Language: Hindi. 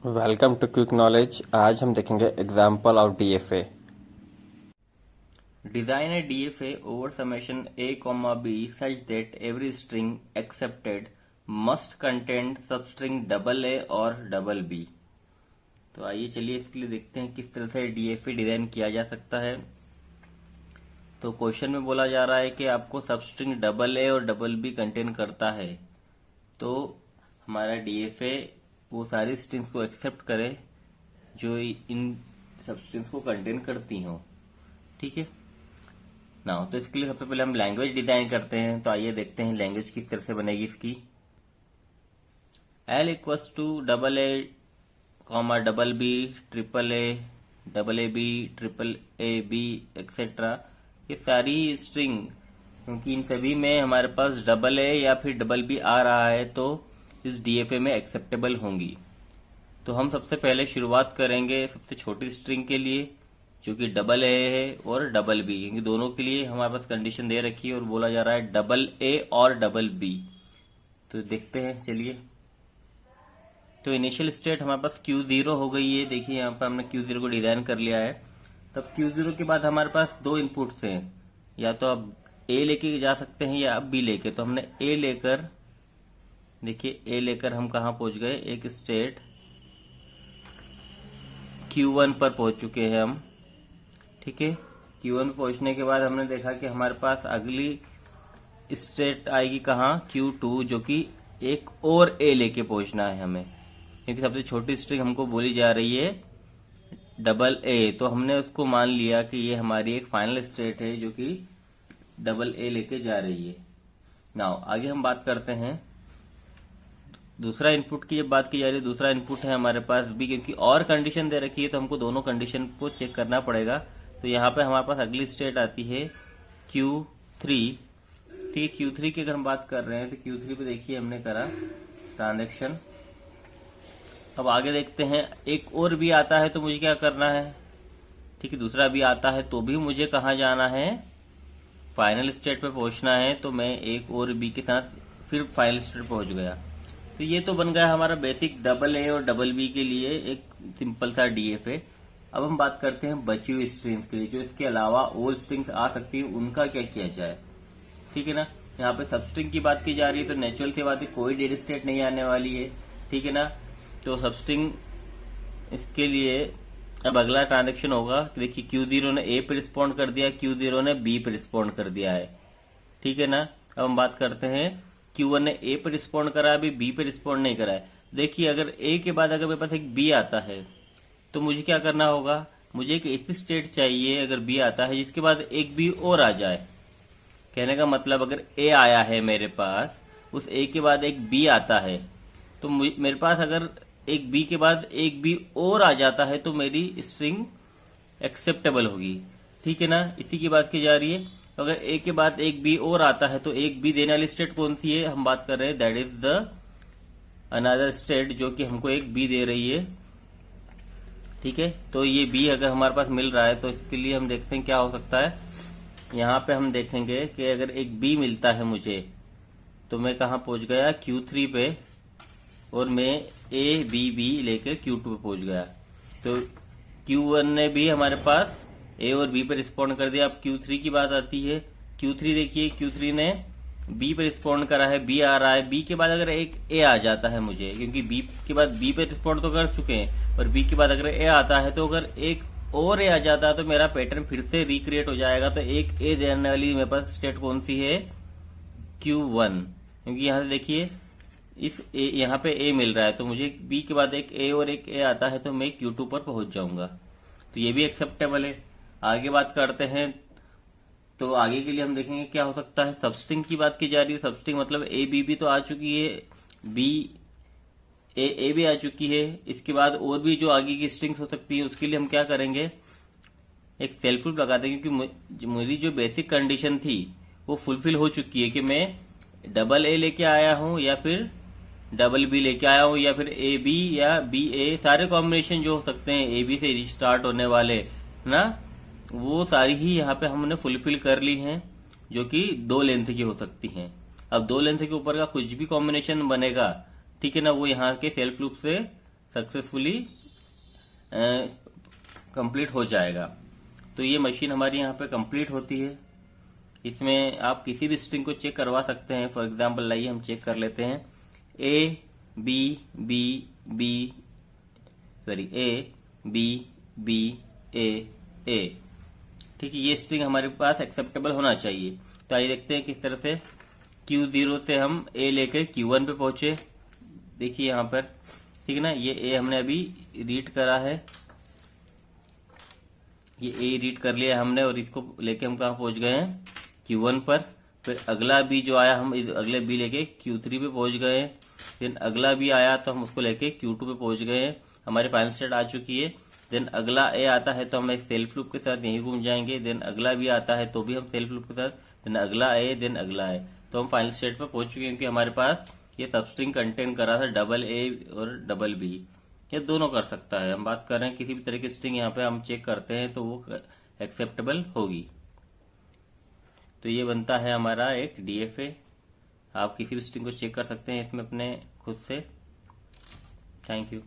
Welcome to quick knowledge. आज हम देखेंगे example of DFA. Design a DFA over summation a comma b such that every string accepted must contain substring double a और double b। तो आइए चलिए इसके लिए देखते हैं किस तरह से DFA डिजाइन किया जा सकता है। तो क्वेश्चन में बोला जा रहा है कि आपको सबस्ट्रिंग डबल ए और डबल बी कंटेन करता है। तो हमारा DFA वो सारी स्ट्रिंग्स को एक्सेप्ट करे जो इन सबस्ट्रिंग्स को कंटेन करती हों। ठीक है ना। तो इसके लिए सबसे पहले हम लैंग्वेज डिजाइन करते हैं। तो आइए देखते हैं लैंग्वेज किस तरह से बनेगी इसकी। L equals to double A comma double B triple A B triple A B etcetera, ये सारी स्ट्रिंग क्योंकि इन सभी में हमारे पास डबल ए या फिर डबल बी आ रहा है तो इस डीएफए में एक्सेप्टेबल होंगी। तो हम सबसे पहले शुरुआत करेंगे सबसे छोटी स्ट्रिंग के लिए जो कि डबल ए है और डबल बी, क्योंकि दोनों के लिए हमारे पास कंडीशन दे रखी है और बोला जा रहा है डबल ए और डबल बी। तो देखते हैं चलिए। तो इनिशियल स्टेट हमारे पास Q0 हो गई है। देखिए यहाँ पर हमने Q0 को डिजाइन कर लिया है। तब Q0 के बाद हमारे पास दो इनपुट्स हैं, या तो आप ए लेके जा सकते हैं या आप बी लेके। तो हमने ए लेकर, देखिए ए लेकर हम कहाँ पहुंच गए, एक स्टेट Q1 पर पहुंच चुके हैं हम। ठीक है, Q1 पे पहुंचने के बाद हमने देखा कि हमारे पास अगली स्टेट आएगी कहाँ, Q2, जो कि एक और ए लेके पहुंचना है हमें, क्योंकि सबसे छोटी स्ट्रिंग हमको बोली जा रही है डबल ए। तो हमने उसको मान लिया कि ये हमारी एक फाइनल स्टेट है जो कि डबल ए लेके जा रही है। नाउ आगे हम बात करते हैं दूसरा इनपुट की। जब बात की जा रही है, दूसरा इनपुट है हमारे पास बी, क्योंकि और कंडीशन दे रखी है तो हमको दोनों कंडीशन को चेक करना पड़ेगा। तो यहाँ पे हमारे पास अगली स्टेट आती है Q3। ठीक है, Q3 की अगर हम बात कर रहे हैं तो Q3 पे देखिए हमने करा ट्रांजेक्शन। अब आगे देखते हैं, एक और भी आता है तो मुझे क्या करना है। ठीक है, दूसरा भी आता है तो भी मुझे कहाँ जाना है, फाइनल स्टेट पे पहुंचना है। तो मैं एक और बी के साथ फिर फाइनल स्टेट पहुंच गया। तो ये तो बन गया हमारा बेसिक डबल ए और डबल बी के लिए एक सिंपल सा डीएफए। अब हम बात करते हैं बची हुई स्ट्रिंग्स के लिए, जो इसके अलावा और स्ट्रिंग्स आ सकती है, उनका क्या किया जाए। ठीक है ना। यहाँ पे सबस्ट्रिंग की बात की जा रही है तो नेचुरल सी बात है, कोई डेड स्टेट नहीं आने वाली है। ठीक है ना। तो सबस्ट्रिंग इसके लिए अब अगला ट्रांजेक्शन होगा। देखिए Q0 ने ए पे रिस्पॉन्ड कर दिया, Q0 ने बी पे रिस्पॉन्ड कर दिया है। ठीक है ना। अब हम बात करते हैं, Q1 ने ए पे रिस्पॉन्ड करा, अभी बी पे रिस्पॉन्ड नहीं करा है। देखिए अगर ए के बाद अगर मेरे पास एक बी आता है तो मुझे क्या करना होगा, मुझे एक ऐसी स्टेट चाहिए अगर बी आता है जिसके बाद एक बी और आ जाए। कहने का मतलब अगर ए आया है मेरे पास, उस ए के बाद एक बी आता है, तो मेरे पास अगर एक बी के बाद एक बी और आ जाता है तो मेरी स्ट्रिंग एक्सेप्टेबल होगी। ठीक है ना। इसी की बात की जा रही है। अगर ए के बाद एक बी और आता है तो एक बी देने वाली स्टेट कौन सी है, हम बात कर रहे हैं that is the another state जो कि हमको एक बी दे रही है। ठीक है, तो ये बी अगर हमारे पास मिल रहा है तो इसके लिए हम देखते हैं क्या हो सकता है। यहाँ पे हम देखेंगे कि अगर एक बी मिलता है मुझे तो मैं कहाँ पहुंच गया, Q3 पे, और मैं ए बी बी लेके Q2 पे पहुंच गया। तो Q1 ने भी हमारे पास ए और बी पे रिस्पॉन्ड कर दिया। अब Q3 की बात आती है। Q3 देखिए, Q3 ने बी पे रिस्पॉन्ड करा है, बी आ रहा है। बी के बाद अगर एक ए आ जाता है मुझे, क्योंकि बी के बाद बी पे रिस्पॉन्ड तो कर चुके हैं, पर बी के बाद अगर ए आता है तो अगर एक और ए आ जाता है तो मेरा पैटर्न फिर से रिक्रिएट हो जाएगा। तो एक ए देने वाली मेरे पास स्टेट कौन सी है, Q1, क्योंकि यहाँ से देखिए इस ए, यहाँ पे ए मिल रहा है तो मुझे बी के बाद एक ए और एक ए आता है तो मैं Q2 पर पहुंच जाऊंगा। तो ये भी एक्सेप्टेबल है। आगे बात करते हैं, तो आगे के लिए हम देखेंगे क्या हो सकता है। सबस्ट्रिंग की बात की जा रही है। सबस्ट्रिंग मतलब ए बी भी तो आ चुकी है, बी ए भी आ चुकी है। इसके बाद और भी जो आगे की स्ट्रिंग्स हो सकती है उसके लिए हम क्या करेंगे, एक सेल्फ लूप लगाते हैं, क्योंकि मेरी जो बेसिक कंडीशन थी वो फुलफिल हो चुकी है कि मैं डबल ए लेके आया हूं या फिर डबल बी लेके आया हूं या फिर ए बी या बी ए, सारे कॉम्बिनेशन जो हो सकते हैं ए बी से स्टार्ट होने वाले ना, वो सारी ही यहाँ पे हमने फुलफिल कर ली हैं, जो कि 2 लेंथ की हो सकती हैं। अब 2 लेंथ के ऊपर का कुछ भी कॉम्बिनेशन बनेगा, ठीक है ना, वो यहाँ के सेल्फ लूप से सक्सेसफुली कंप्लीट हो जाएगा। तो ये मशीन हमारी यहाँ पे कंप्लीट होती है। इसमें आप किसी भी स्ट्रिंग को चेक करवा सकते हैं। फॉर एग्जांपल लाइए हम चेक कर लेते हैं A B B B sorry A B B A. ठीक है, ये स्ट्रिंग हमारे पास एक्सेप्टेबल होना चाहिए। तो आइए देखते हैं किस तरह से Q0 से हम ए लेकर Q1 पे पहुंचे। देखिए यहाँ पर, ठीक है ना, ये ए हमने अभी रीड करा है, ये ए रीड कर लिया हमने और इसको लेके हम कहाँ पहुंच गए हैं, Q1 पर। फिर अगला बी जो आया हम अगले बी लेके Q3 पे पहुंच गए हैं। देन अगला बी आया तो हम उसको लेके Q2 पे पहुंच गए हैं। हमारी फाइनल स्टेट आ चुकी है। देन अगला ए आता है तो हम एक सेल्फ लूप के साथ यहीं घूम जाएंगे। देन अगला बी आता है तो भी हम सेल्फ लूप के साथ, देन अगला ए, देन अगला ए, तो हम फाइनल स्टेट पर पहुंच चुके हैं क्योंकि हमारे पास ये सबस्ट्रिंग कंटेन करा था डबल ए और डबल बी। ये दोनों कर सकता है। हम बात कर रहे हैं किसी भी तरह की स्ट्रिंग यहाँ पे हम चेक करते हैं तो वो एक्सेप्टेबल होगी। तो ये बनता है हमारा एक डीएफए। आप किसी भी स्ट्रिंग को चेक कर सकते हैं इसमें अपने खुद से। Thank you.